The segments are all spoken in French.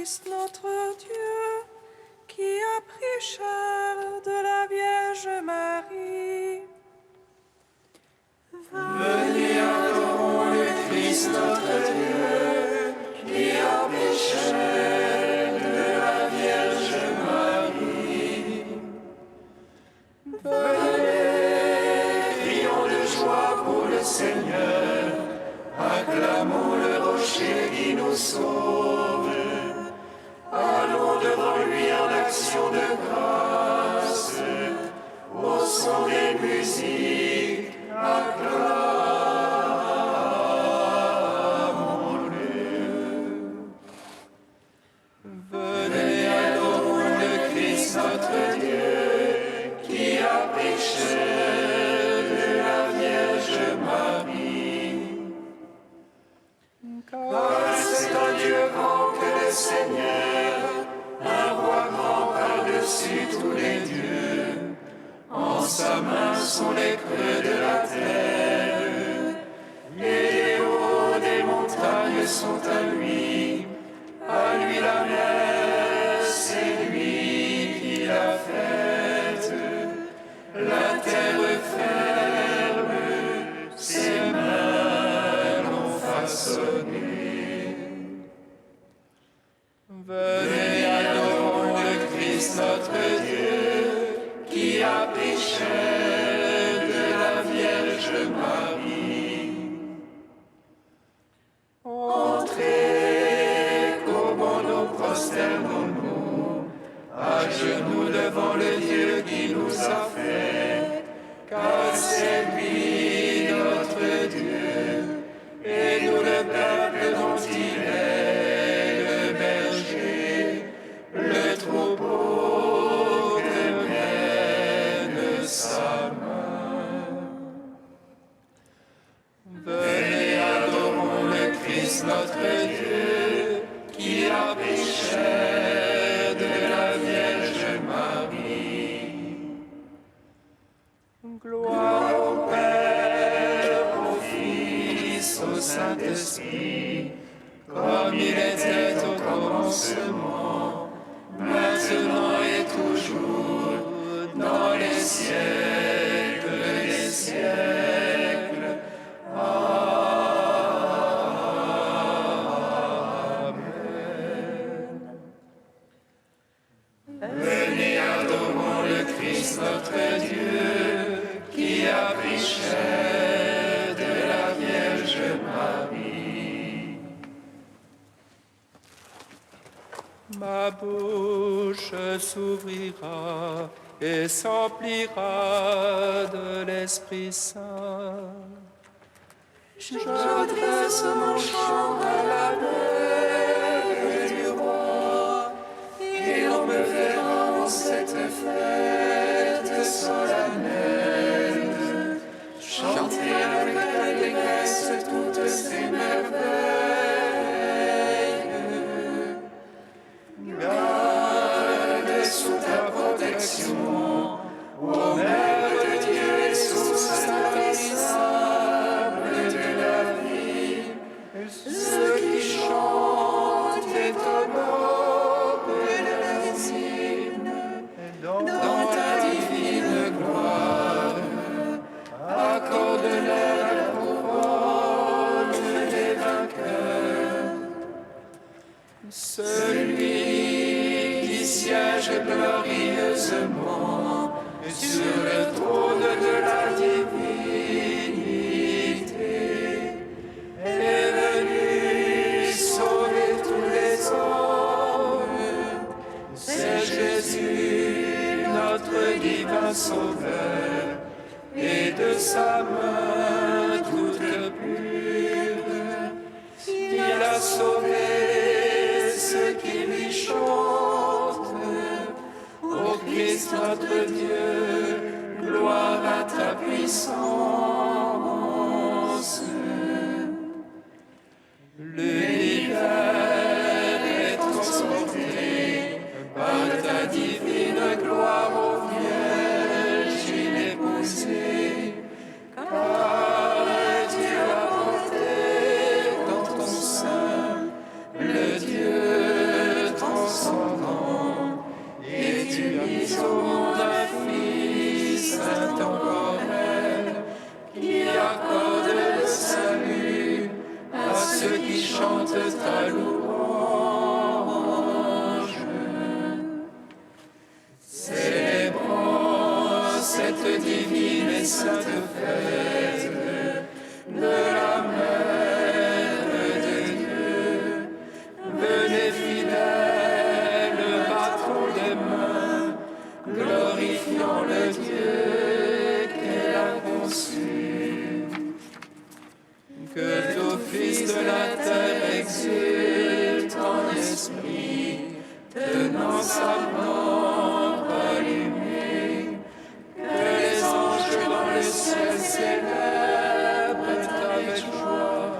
Christ notre Dieu, qui a pris chair de la Vierge Marie. Venez, adorons le Christ notre Dieu, qui a pris chair de la Vierge Marie. Venez, crions de joie pour le Seigneur, acclamons le rocher qui nous sauve. Allons devant lui en action de grâce, au son des musiques, acclamons-le. Venez, adorons le Christ notre Dieu, qui a pris chair de la Vierge Marie. Car c'est un Dieu grand que le Seigneur, un roi grand par-dessus tous les dieux. En sa main sont les creux de la terre, et les hauts des montagnes sont à lui la mer, c'est lui qui l'a faite. La terre ferme, ses mains l'ont façonné. Venez, adorons le Christ notre Dieu, qui a pris chair de la Vierge Marie. Entrez, comment nous prosternons-nous, à genoux devant le Dieu qui nous a fait, car c'est lui notre Dieu, et nous le peuple dont il est le berger, le troupeau que mène sa main. Venez, adorons le Christ notre Dieu, qui a pris chair de la Vierge Marie. Gloire au Père, au Fils, au Saint-Esprit, comme il était au commencement, maintenant et toujours, dans les siècles des siècles. Amen. Venez, adorons le Christ notre Dieu, qui a pris chair de la Vierge Marie. Ma bouche s'ouvrira et s'emplira de l'Esprit Saint. J'adresse mon chant à la gloire du roi, et on me verra en cette fête solennelle, chanter avec allégresse toutes ces merveilles. Garde sous ta protection, ô Mère de Dieu et source intarissable de la vie, ceux qui chantent et t'honorent et les hymnes dans ta divine gloire, accorde-leur la couronne des vainqueurs. Celui qui siège glorieusement sur le trône de la divinité est venu sauver tous les hommes. C'est Jésus, notre divin Sauveur, et de sa main toute pure, il a sauvé ceux qui lui chantent. Ô Christ notre Dieu, gloire à ta puissance. L'univers est transporté par ta divine gloire, ô Vierge inépousée, car Dieu a porté dans ton sein le Dieu cette divine et sainte fête de la Mère de Dieu. Venez fidèles, battons des mains, glorifiant le Dieu qu'elle a conçu. Que tout fils de la terre exulte en esprit, tenant sa lampe allumée. Que les anges dans le ciel célèbrent avec joie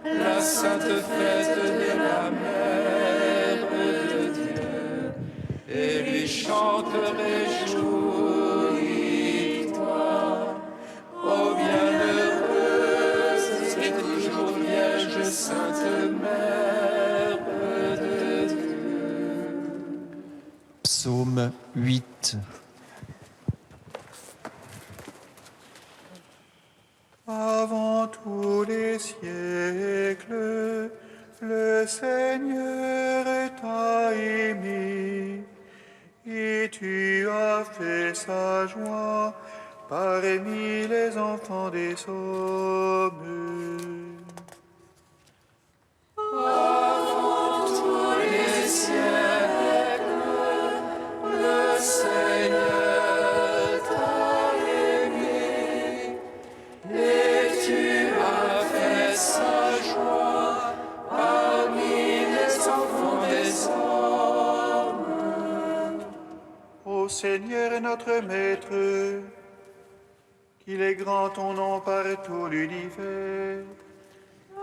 la sainte fête de la Mère de Dieu, et lui chantent réjouis-toi, ô bienheureuse et toujours Vierge Sainte Mère de Dieu. Psaume 8. Avant tous les siècles, le Seigneur t'a aimé, et tu as fait sa joie parmi les enfants des hommes. Avant tous les siècles, le Seigneur t'a aimé, et tu as fait sa joie parmi les enfants des hommes. Ô Seigneur notre Maître, qu'il est grand ton nom par tout l'univers.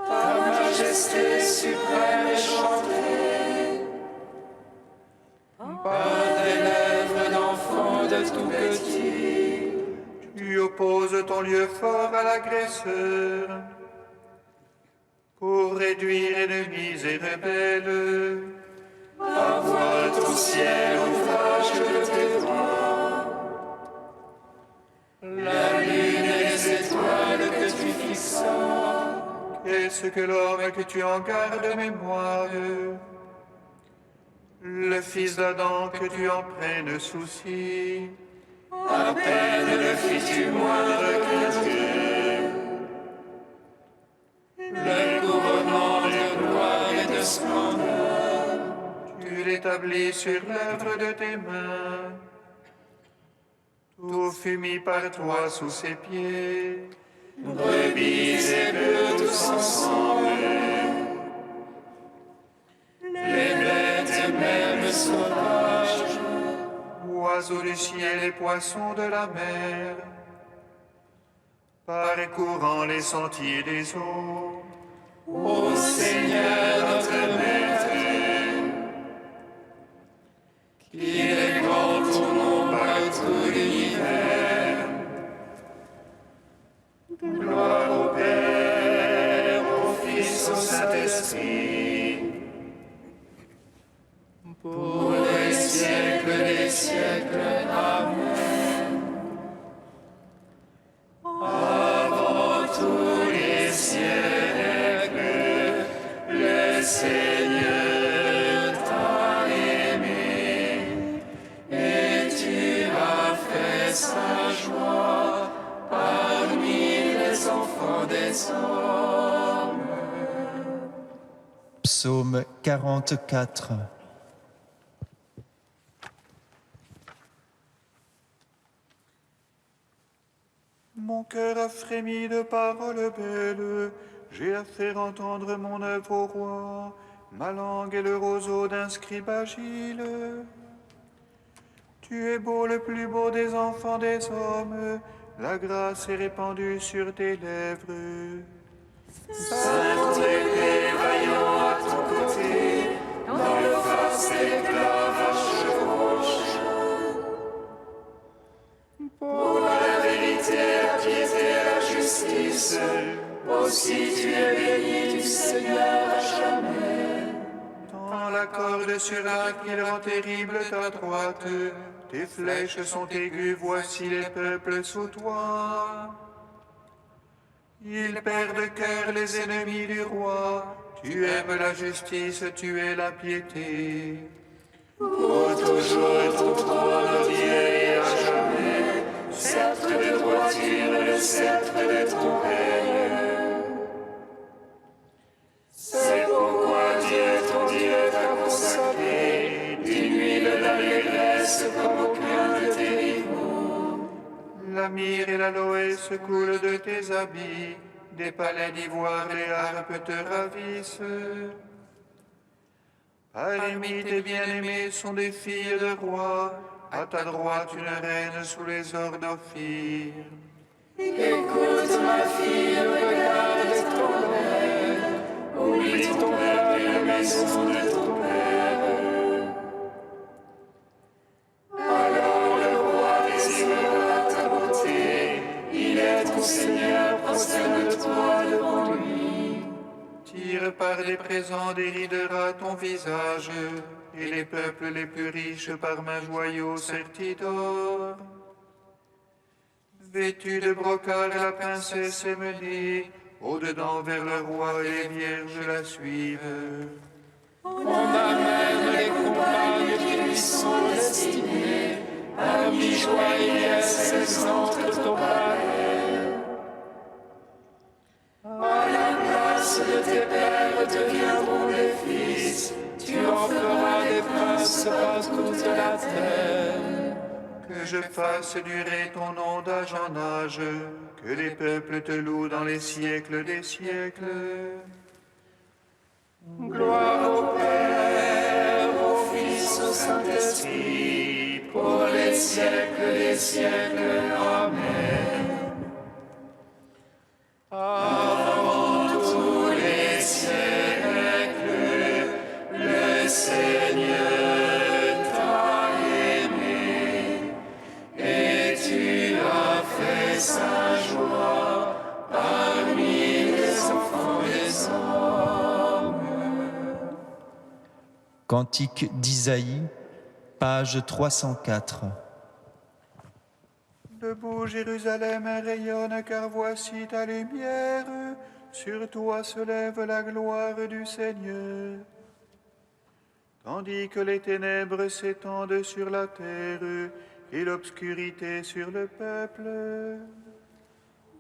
Ta majesté suprême est chantée par des lèvres d'enfants de tout petit. Tu opposes ton lieu fort à l'agresseur, pour réduire ennemis et rebelles. Envoie ton ciel, ouvrage de tes doigts, la lune et les étoiles que tu fixas. Qu'est-ce que l'homme que tu en gardes mémoire, le fils d'Adam que tu en prennes souci. À peine le fis-tu moindre créature, le couronnement de gloire et de splendeur. Tu l'établis sur l'œuvre de tes mains. Tout fut mis par toi sous ses pieds. Brebis et bœufs tous ensemble, les bêtes même sauvages, Oiseaux du ciel et poissons de la mer, parcourant les sentiers des eaux. ô Seigneur notre Maître, qu'il est grand ton nom par tout l'univers. Gloire au Père, Au Fils, au Saint-Esprit, pour les siècles des siècles. Amen. Avant tous les siècles, le Seigneur t'a aimé, et tu as fait sa joie parmi les enfants des hommes. Psaume 44. Mon cœur a frémi de paroles belles, j'ai à faire entendre mon œuvre au roi. Ma langue est le roseau d'un scribe agile. Tu es beau, le plus beau des enfants des hommes, la grâce est répandue sur tes lèvres. Sainte épée vaillant à ton côté, dans le vaste éclat va chevauche. Pour la vérité, la piété et la justice, aussi tu es béni du Seigneur à jamais. Tends la corde sur l'arc, il rend terrible ta droite. Tes flèches sont aiguës, voici les peuples sous toi. Ils perdent de cœur les ennemis du roi. Tu aimes la justice, tu es la piété. Pour toujours ton trône, Dieu, et à jamais, cette sceptre de ton règne. C'est pourquoi Dieu, ton Dieu, t'a consacré d'une huile d'allégresse comme aucun de tes rivaux. La myrrhe et l'aloès coulent de tes habits, des palais d'ivoire les harpes te ravissent. Parmi tes bien-aimés sont des filles de rois, à ta droite une reine sous les ors d'Ophir. Écoute, ma fille, regarde ton père, oublie ton peuple et la maison de ton père. Alors le roi désirera ta beauté, il est ton Seigneur, prosterne-toi devant lui. Tire par des présents déridera ton visage, et les peuples les plus riches par mains joyaux sertis d'or. Vêtue de brocart, la princesse me dit, au-dedans vers le roi et les vierges la suivent. On amène les compagnes qui lui sont destinées, parmi joie et liesse, elles entrent au palais. À la place de tes pères deviendront des fils, tu en feras des princes par toute la terre. Que je fasse durer ton nom d'âge en âge, que les peuples te louent dans les siècles des siècles. Gloire au Père, au Fils, au Saint-Esprit, pour les siècles des siècles. Amen. Avant tous les siècles, le Seigneur t'a aimé, et tu as fait sa joie parmi les enfants des hommes. Cantique d'Isaïe, page 304. Debout, Jérusalem rayonne, car voici ta lumière. Sur toi se lève la gloire du Seigneur. Tandis que les ténèbres s'étendent sur la terre et l'obscurité sur le peuple.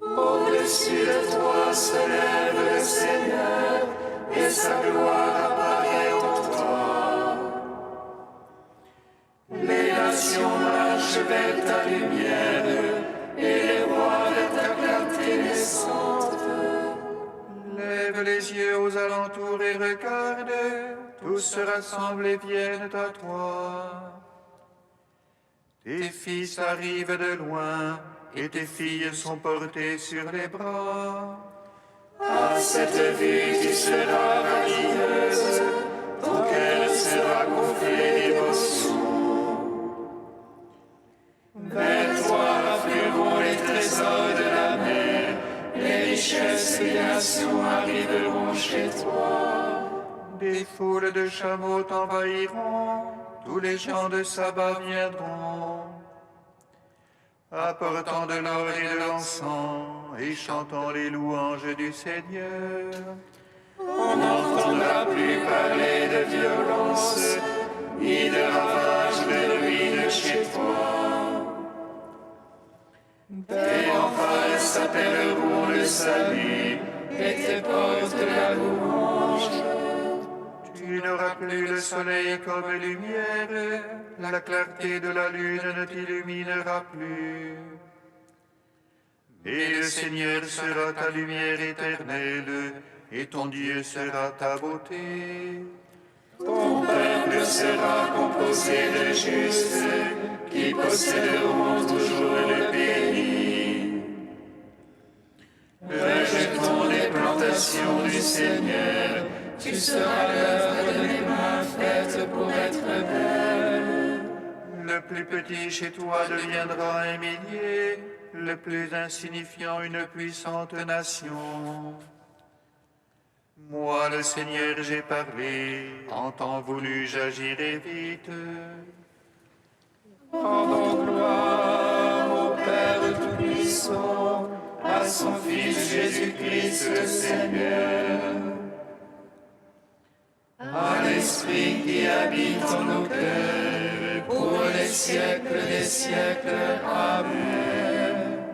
Au-dessus de toi se lève le Seigneur, et sa gloire apparaît en toi. Les nations marchent vers ta lumière, et les rois vers ta clarté naissante. Lève les yeux aux alentours et regarde, tous se rassemblent et viennent à toi. Tes fils arrivent de loin, et tes filles sont portées sur les bras. À cette vue, tu seras raviteuse, ton cœur sera gonflé d'émotion. Vers toi afflueront les trésors de la mer, les richesses des nations arriveront chez toi. Des foules de chameaux t'envahiront, tous les gens de Saba viendront, apportant de l'or et de l'encens, et chantant les louanges du Seigneur. On n'entendra plus parler de violence, ni de ravages de ruines chez toi. Tes remparts s'appelleront le salut, et tes portes la louange. Tu n'auras plus le soleil comme lumière, la clarté de la lune ne t'illuminera plus. Et le Seigneur sera ta lumière éternelle, et ton Dieu sera ta beauté. Ton peuple sera composé de justes, qui posséderont toujours le pays. Rejetons les plantations du Seigneur, tu seras l'œuvre de mes mains faites pour être belle. Le plus petit chez toi deviendra un millier, le plus insignifiant une puissante nation. Moi, le Seigneur, j'ai parlé, en temps voulu, j'agirai vite. Rendons gloire au Père Tout-Puissant, à son Fils Jésus-Christ le Seigneur, à l'Esprit qui habite en nos cœurs, pour les siècles des siècles. Amen.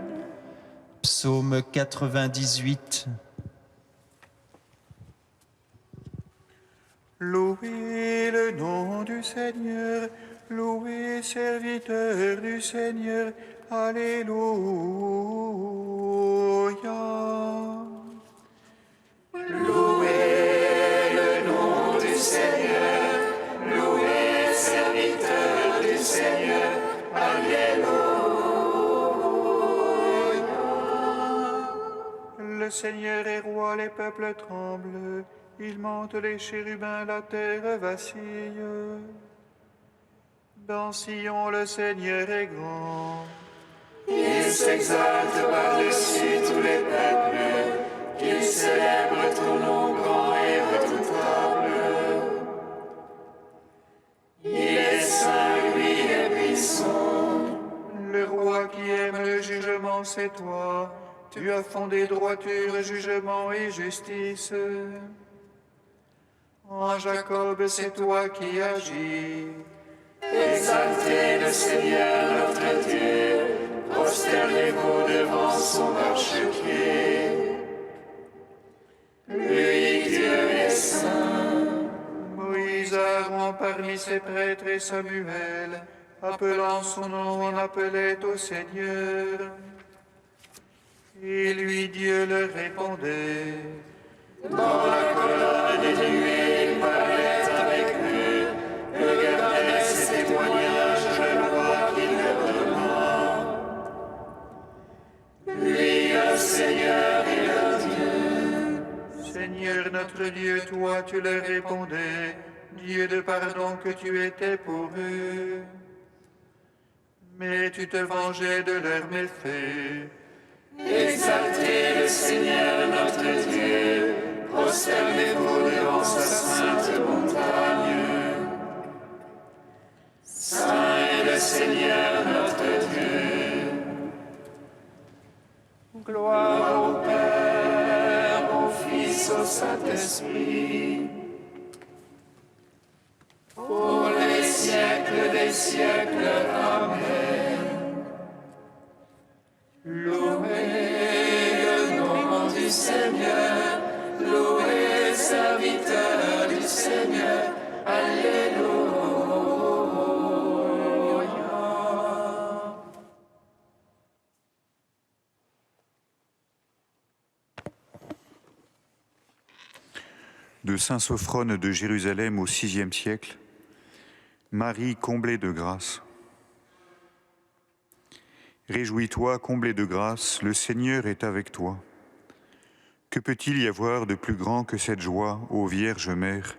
Psaume 98. Louez le nom du Seigneur, louez serviteur du Seigneur, Alléluia. Louez le nom du Seigneur, louez serviteur du Seigneur, Alléluia. Le Seigneur est roi, les peuples tremblent. Il monte les chérubins, la terre vacille. Dans Sion, le Seigneur est grand. Il s'exalte par-dessus tous les peuples, qu'il célèbre ton nom grand et redoutable. Il est saint, lui est puissant. Le roi qui aime le jugement, c'est toi. Tu as fondé droiture, jugement et justice. En Jacob, c'est toi qui agis. Exaltez le Seigneur notre Dieu, prosternez-vous devant son marchepied. Lui, Dieu est saint. Moïse, Aaron parmi ses prêtres et Samuel, appelant son nom, on appelait au Seigneur. Et lui, Dieu leur répondait. Dans la colonne des nuées, il parlait avec eux, regardez ces témoignages de loi qu'il leur demande. Lui, le Seigneur est leur Dieu. Seigneur notre Dieu, toi tu leur répondais, Dieu de pardon que tu étais pour eux. Mais tu te vengeais de leurs méfaits. Exaltez le Seigneur notre Dieu, prosternez-vous devant sa sainte montagne. Saint est le Seigneur notre Dieu. Gloire au Père, au Fils, au Saint-Esprit, pour les siècles des siècles. Amen. Louez le nom du Seigneur, louez serviteur du Seigneur, Alléluia. De saint Sophrone de Jérusalem au VIe siècle, Marie comblée de grâce. Réjouis-toi, comblée de grâce, le Seigneur est avec toi. Que peut-il y avoir de plus grand que cette joie, ô Vierge Mère?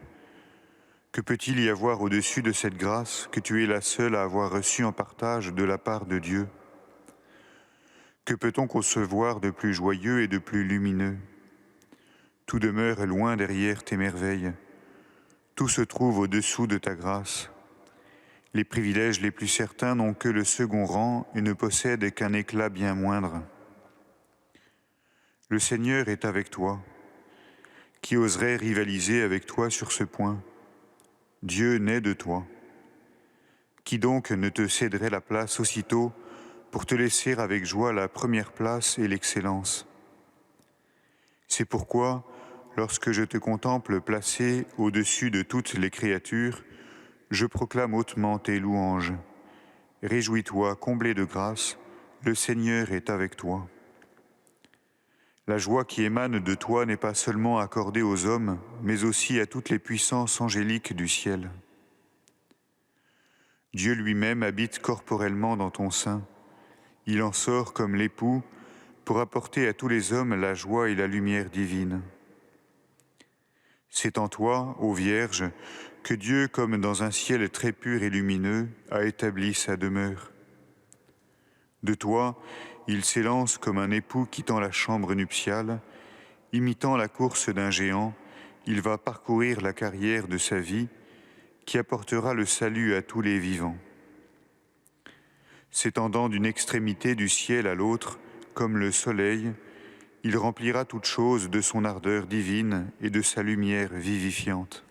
Que peut-il y avoir au-dessus de cette grâce que tu es la seule à avoir reçue en partage de la part de Dieu? Que peut-on concevoir de plus joyeux et de plus lumineux? Tout demeure loin derrière tes merveilles. Tout se trouve au-dessous de ta grâce. Les privilèges les plus certains n'ont que le second rang et ne possèdent qu'un éclat bien moindre. Le Seigneur est avec toi. Qui oserait rivaliser avec toi sur ce point? Dieu naît de toi. Qui donc ne te céderait la place aussitôt pour te laisser avec joie la première place et l'excellence? C'est pourquoi, lorsque je te contemple placé au-dessus de toutes les créatures, je proclame hautement tes louanges. Réjouis-toi, comblé de grâce, le Seigneur est avec toi. La joie qui émane de toi n'est pas seulement accordée aux hommes, mais aussi à toutes les puissances angéliques du ciel. Dieu lui-même habite corporellement dans ton sein. Il en sort comme l'époux pour apporter à tous les hommes la joie et la lumière divine. C'est en toi, ô Vierge, que Dieu, comme dans un ciel très pur et lumineux, a établi sa demeure. De toi, il s'élance comme un époux quittant la chambre nuptiale, imitant la course d'un géant, il va parcourir la carrière de sa vie, qui apportera le salut à tous les vivants. S'étendant d'une extrémité du ciel à l'autre, comme le soleil, il remplira toute chose de son ardeur divine et de sa lumière vivifiante.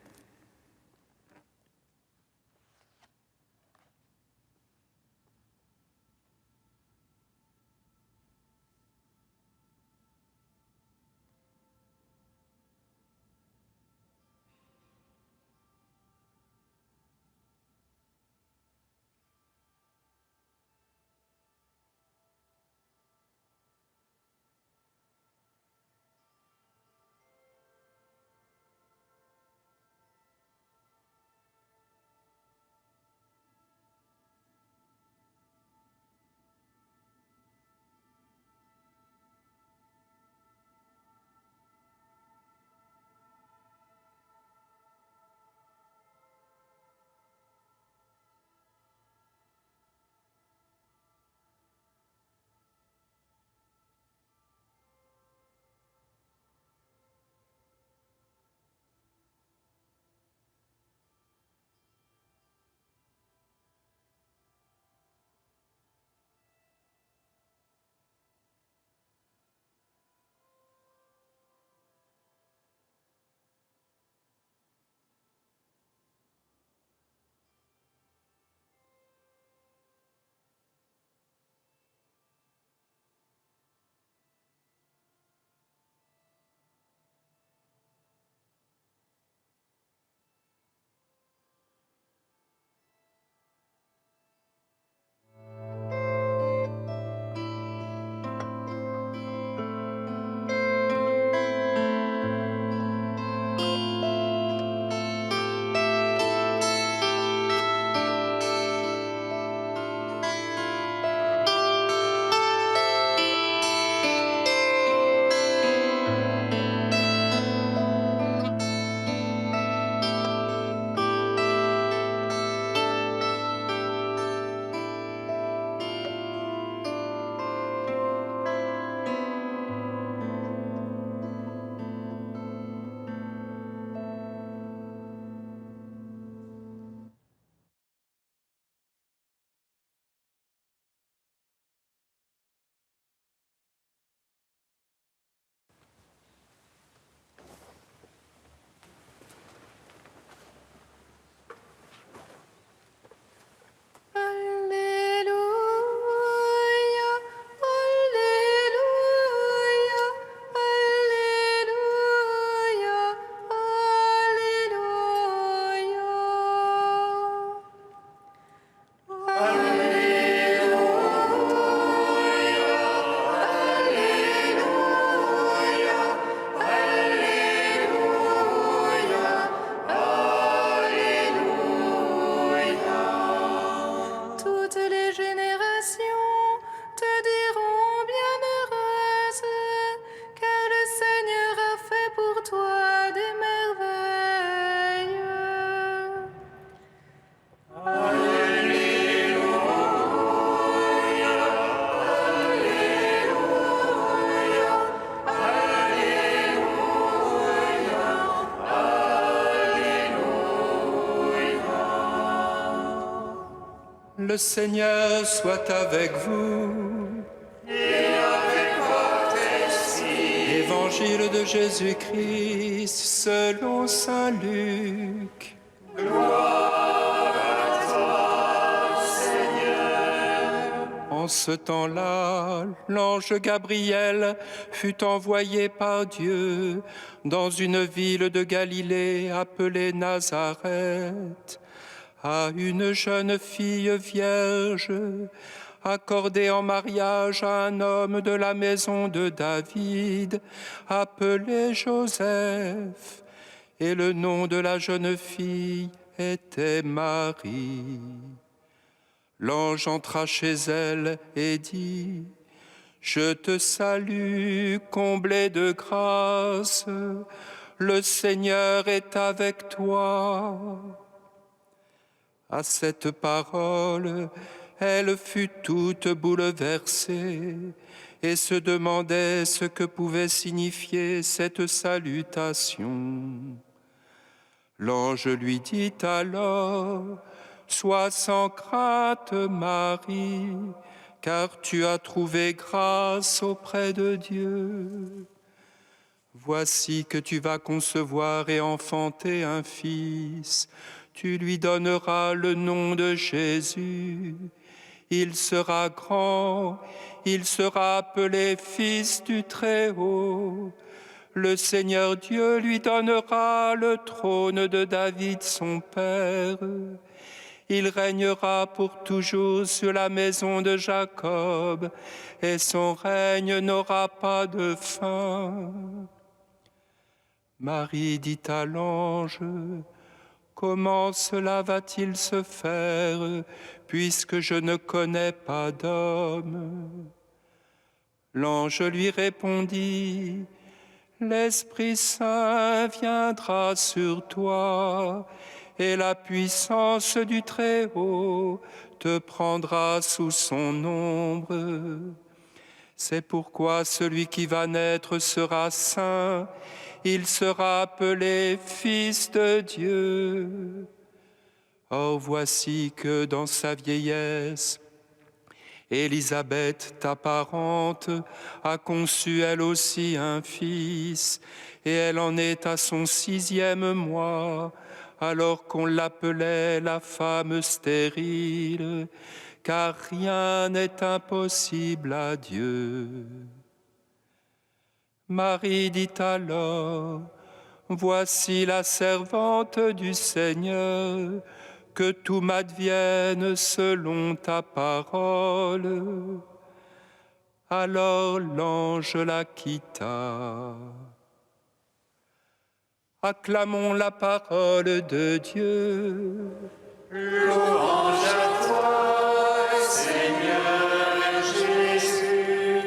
Le Seigneur soit avec vous. Et avec votre esprit. Évangile de Jésus-Christ selon saint Luc. Gloire à toi, Seigneur. En ce temps-là, l'ange Gabriel fut envoyé par Dieu dans une ville de Galilée appelée Nazareth, à une jeune fille vierge, accordée en mariage à un homme de la maison de David, appelé Joseph, et le nom de la jeune fille était Marie. L'ange entra chez elle et dit : « Je te salue, comblée de grâce, le Seigneur est avec toi. » À cette parole, elle fut toute bouleversée et se demandait ce que pouvait signifier cette salutation. L'ange lui dit alors : « Sois sans crainte, Marie, car tu as trouvé grâce auprès de Dieu. Voici que tu vas concevoir et enfanter un fils. Tu lui donneras le nom de Jésus. Il sera grand, il sera appelé Fils du Très-Haut. Le Seigneur Dieu lui donnera le trône de David son père. Il régnera pour toujours sur la maison de Jacob, et son règne n'aura pas de fin. » Marie dit à l'ange : « Comment cela va-t-il se faire, puisque je ne connais pas d'homme ?» L'ange lui répondit : « L'Esprit Saint viendra sur toi, et la puissance du Très-Haut te prendra sous son ombre. C'est pourquoi celui qui va naître sera saint, il sera appelé Fils de Dieu. Or voici que dans sa vieillesse, Élisabeth, ta parente, a conçu elle aussi un fils, et elle en est à son 6e mois, alors qu'on l'appelait la femme stérile, car rien n'est impossible à Dieu. Marie dit alors : « Voici la servante du Seigneur, que tout m'advienne selon ta parole. » Alors l'ange la quitta. Acclamons la parole de Dieu. Louange à toi, Seigneur Jésus.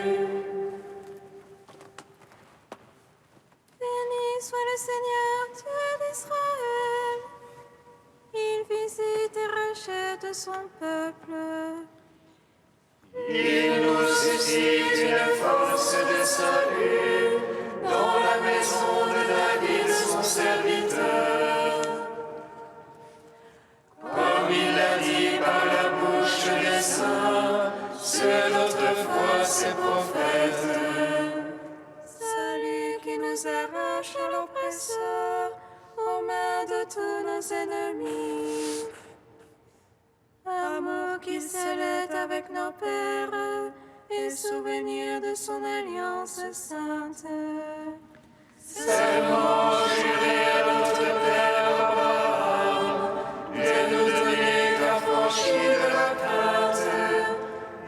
Béni soit le Seigneur, Dieu d'Israël. Il visite et rachète son peuple. Il nous suscite une force de salut dans la maison de David, son serviteur. Comme il l'a dit par la bouche des saints, seul autrefois ses prophètes. Salut qui nous arrache à l'oppresseur, aux mains de tous nos ennemis. Amour qui scellait avec nos pères, et souvenir de son alliance sainte. Seulement juré à notre Père Abraham de nous donner l'affranchi de la crainte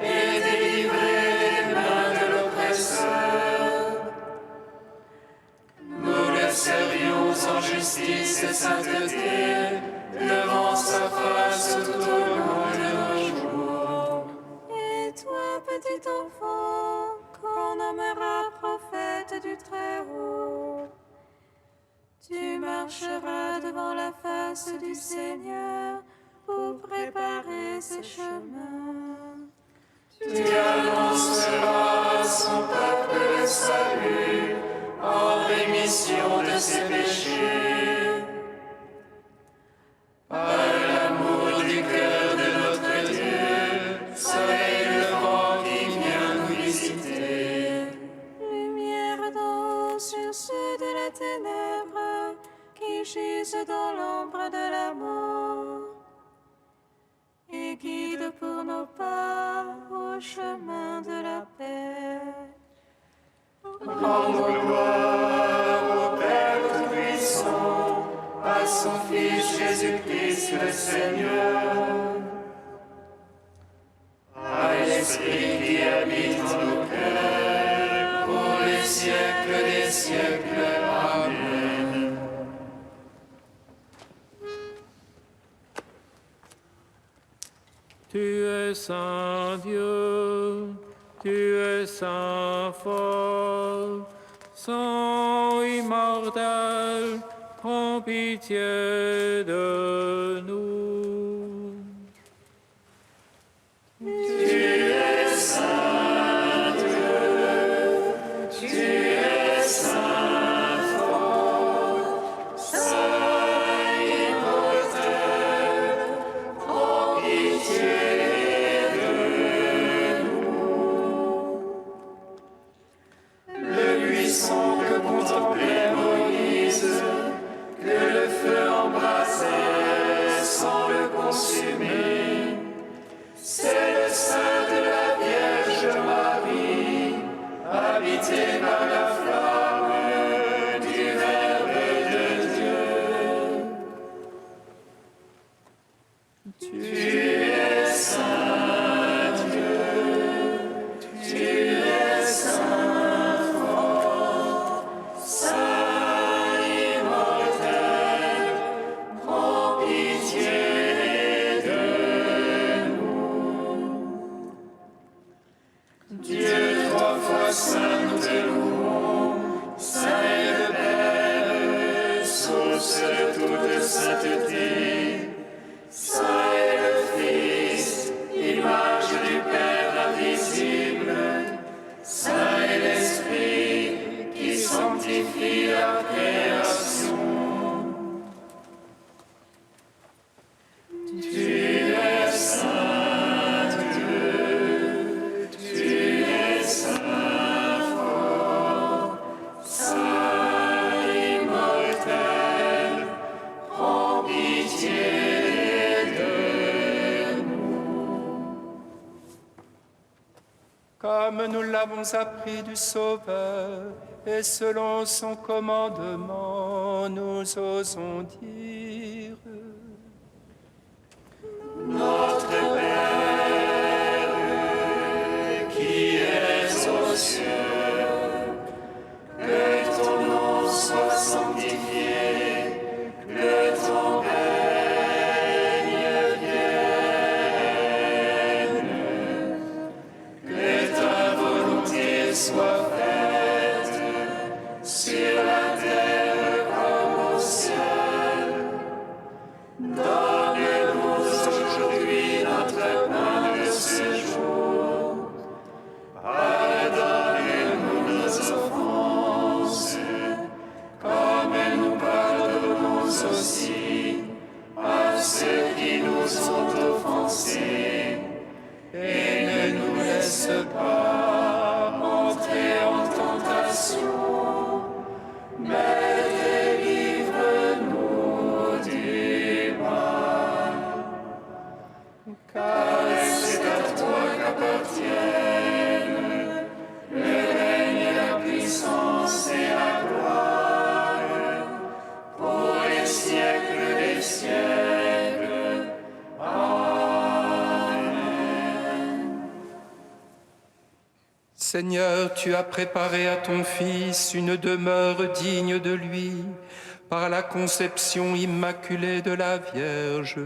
et délivrer des mains de l'oppresseur. Nous le servions en justice et sainteté devant sa face tout au long de nos jours. Et toi, petit enfant, qu'on nommera prophète du Très-Haut, tu marcheras devant la face du Seigneur pour préparer ses chemins. Tu annonceras à son peuple le salut en rémission de ses péchés. Par l'amour du cœur de notre Dieu, conduise dans l'ombre de la mort et guide pour nos pas au chemin de la paix. Rendons gloire au Père Tout-Puissant, à son Fils Jésus-Christ le Seigneur, à l'Esprit qui habite en nos cœurs, pour les siècles des siècles. Amen. Tu es saint Dieu, tu es saint fort, saint immortel, prends pitié de nous. Tu es saint Dieu, tu es saint fort, saint immortel, prends pitié de nous. Le buisson que contemplait Moïse, que le feu embrasait sans le consumer, c'est le sein de la Vierge Marie, habité par la flamme du Verbe de Dieu. Tu es saint Dieu, tu es saint fort, saint immortel, prends pitié de nous. Dieu trois fois saint, nous te louons, saint est le Père, source de toute sainteté, saint est le Fils, image du Père invisible, saint est l'Esprit qui sanctifie la création. Tu es saint Dieu, tu es saint fort, saint immortel, prends pitié de nous. Comme nous l'avons appris du Sauveur, et selon son commandement, nous osons dire: Notre Père, qui es aux cieux, que ton nom soit sanctifié, que ton règne vienne, que ta volonté soit faite sur la terre comme au ciel. Donne-nous aujourd'hui notre pain de ce jour. Pardonne-nous nos offenses, comme nous pardonnons aussi à ceux qui nous ont offensés. Et ne nous laisse pas entrer en tentation, mais délivre-nous du mal. Car c'est à toi qu'appartiennent le règne, la puissance et la gloire, pour les siècles des siècles. Amen. Seigneur, tu as préparé à ton Fils une demeure digne de lui par la conception immaculée de la Vierge.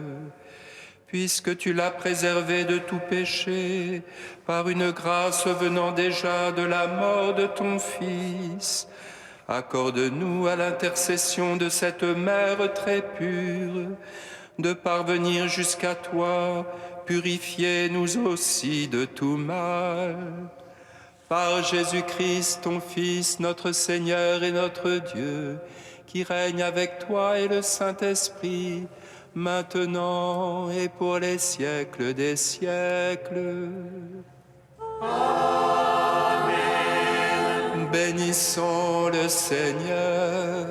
Puisque tu l'as préservé de tout péché par une grâce venant déjà de la mort de ton Fils, accorde-nous à l'intercession de cette Mère très pure de parvenir jusqu'à toi, purifiez nous aussi de tout mal. Par Jésus-Christ, ton Fils, notre Seigneur et notre Dieu, qui règne avec toi et le Saint-Esprit, maintenant et pour les siècles des siècles. Amen. Bénissons le Seigneur.